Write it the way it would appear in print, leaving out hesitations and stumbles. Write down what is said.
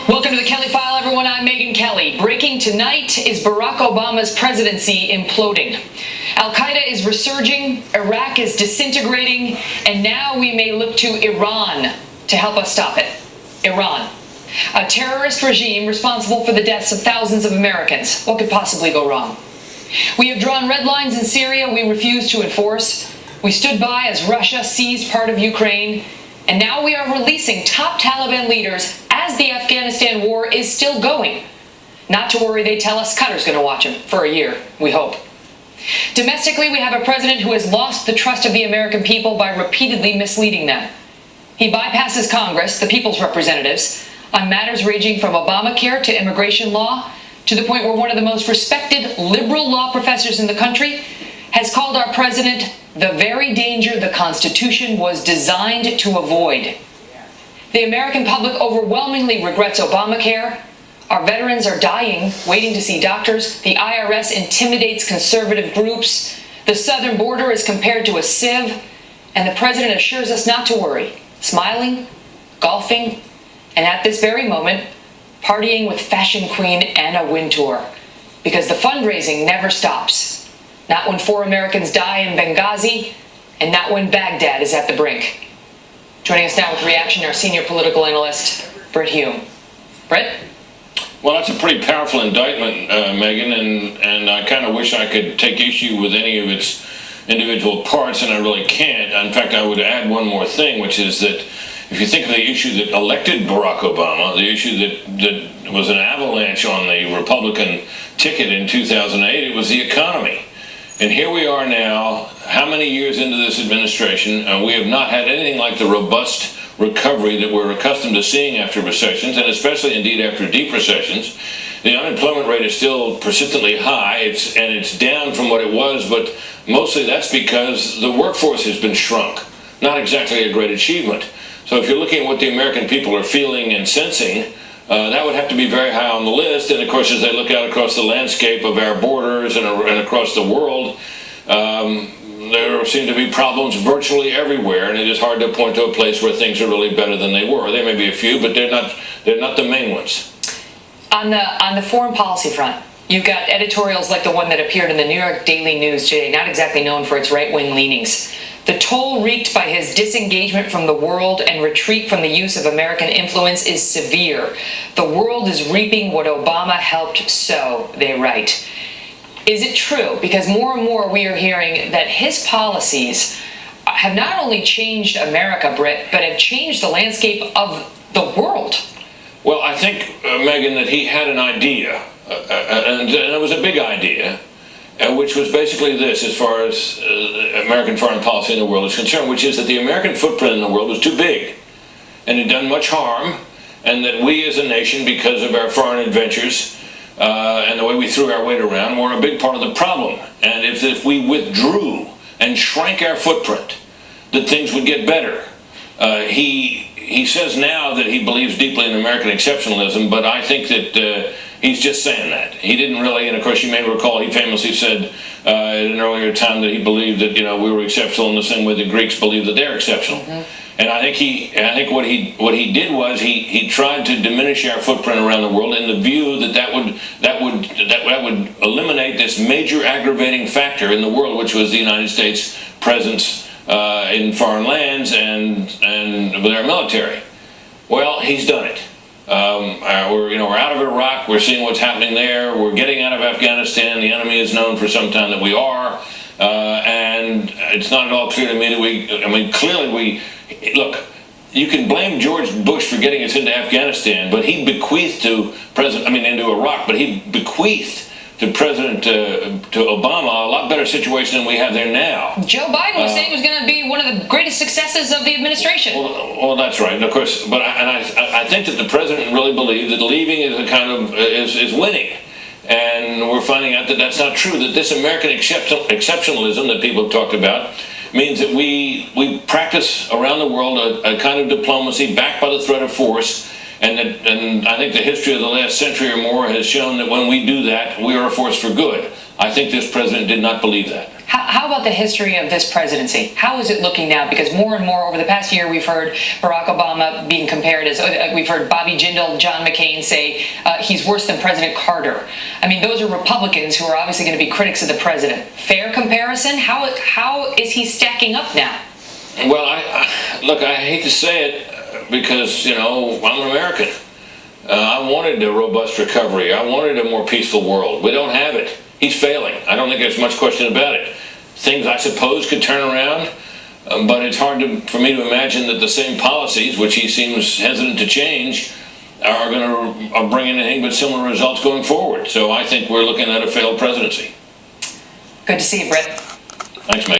Welcome to the Kelley File, everyone. I'm Megyn Kelley. Breaking tonight is Barack Obama's presidency imploding. Al-Qaeda is resurging, Iraq is disintegrating, and now we may look to Iran to help us stop it. Iran, a terrorist regime responsible for the deaths of thousands of Americans. What could possibly go wrong? We have drawn red lines in Syria we refuse to enforce. We stood by as Russia seized part of Ukraine. And now we are releasing top Taliban leaders as the Afghanistan war is still going. Not to worry, they tell us Qatar's going to watch them for a year, we hope. Domestically, we have a president who has lost the trust of the American people by repeatedly misleading them. He bypasses Congress, the people's representatives, on matters ranging from Obamacare to immigration law, to the point where one of the most respected liberal law professors in the country has called our president the very danger the Constitution was designed to avoid. The American public overwhelmingly regrets Obamacare. Our veterans are dying, waiting to see doctors. The IRS intimidates conservative groups. The southern border is compared to a sieve. And the president assures us not to worry, smiling, golfing, and at this very moment, partying with fashion queen Anna Wintour. Because the fundraising never stops. Not when 4 Americans die in Benghazi, and not when Baghdad is at the brink. Joining us now with reaction, our senior political analyst, Brit Hume. Brit? Well, that's a pretty powerful indictment, Megyn, and I kind of wish I could take issue with any of its individual parts, and I really can't. In fact, I would add one more thing, which is that if you think of the issue that elected Barack Obama, the issue that was an avalanche on the Republican ticket in 2008, it was the economy. And here we are now, how many years into this administration, and we have not had anything like the robust recovery that we're accustomed to seeing after recessions, and especially indeed after deep recessions. The unemployment rate is still persistently high, and it's down from what it was, but mostly that's because the workforce has been shrunk. Not exactly a great achievement. So if you're looking at what the American people are feeling and sensing, that would have to be very high on the list. And of course, as they look out across the landscape of our borders and across the world, there seem to be problems virtually everywhere, and it is hard to point to a place where things are really better than they were. There may be a few, but they're not the main ones. On the foreign policy front, you've got editorials like the one that appeared in the New York Daily News today, not exactly known for its right-wing leanings. The toll wreaked by his disengagement from the world and retreat from the use of American influence is severe. The world is reaping what Obama helped sow, they write. Is it true? Because more and more we are hearing that his policies have not only changed America, Brit, but have changed the landscape of the world. Well, I think, Megyn, that he had an idea, and it was a big idea, which was basically this, as far as American foreign policy in the world is concerned, which is that the American footprint in the world was too big, and had done much harm, and that we as a nation, because of our foreign adventures and the way we threw our weight around, were a big part of the problem. And if we withdrew and shrank our footprint, that things would get better. He says now that he believes deeply in American exceptionalism, but I think that he's just saying that. He didn't really, and of course you may recall, he famously said at an earlier time that he believed that we were exceptional in the same way the Greeks believed that they're exceptional. Mm-hmm. And I think what he did was he tried to diminish our footprint around the world in the view that would eliminate this major aggravating factor in the world, which was the United States' presence in foreign lands and with our military. Well, he's done it. We're out of Iraq. We're seeing what's happening there. We're getting out of Afghanistan. The enemy has known for some time that we are, and it's not at all clear to me that clearly look. You can blame George Bush for getting us into Afghanistan, but he bequeathed into Iraq, but he bequeathed to to Obama a lot better situation than we have there now. Joe Biden was saying it was going to be one of the greatest successes of the administration. Well, that's right, of course. But I think that the president really believed that leaving is a kind of is winning, and we're finding out that that's not true. That this American exceptionalism that people have talked about means that we practice around the world a kind of diplomacy backed by the threat of force. And I think the history of the last century or more has shown that when we do that, we are a force for good. I think this president did not believe that. How how about the history of this presidency? How is it looking now? Because more and more over the past year, we've heard Barack Obama being compared as, we've heard Bobby Jindal, John McCain say he's worse than President Carter. I mean, those are Republicans who are obviously going to be critics of the president. Fair comparison? How is he stacking up now? Well, look, I hate to say it because, I'm an American. I wanted a robust recovery. I wanted a more peaceful world. We don't have it. He's failing. I don't think there's much question about it. Things, I suppose, could turn around, but it's hard for me to imagine that the same policies, which he seems hesitant to change, are going to bring anything but similar results going forward. So I think we're looking at a failed presidency. Good to see you, Brit. Thanks, Megyn.